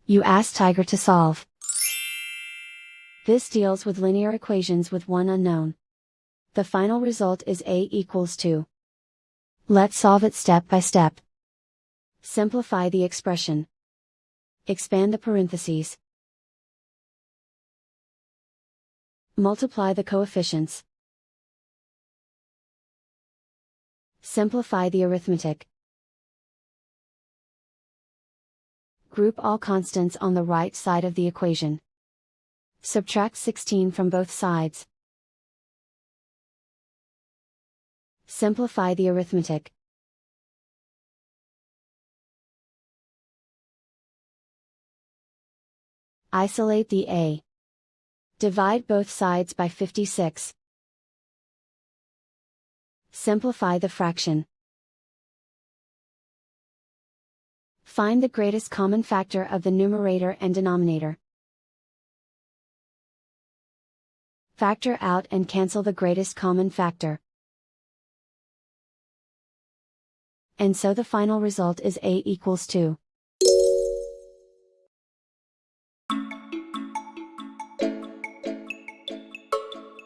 You ask Tiger to solve. This deals with linear equations with one unknown. The final result is a equals 2. Let's solve it step by step. Simplify the expression. Expand the parentheses. Multiply the coefficients. Simplify the arithmetic. Group all constants on the right side of the equation. Subtract 16 from both sides. Simplify the arithmetic. Isolate the a. Divide both sides by 56. Simplify the fraction. Find the greatest common factor of the numerator and denominator. Factor out and cancel the greatest common factor. And so the final result is a equals 2.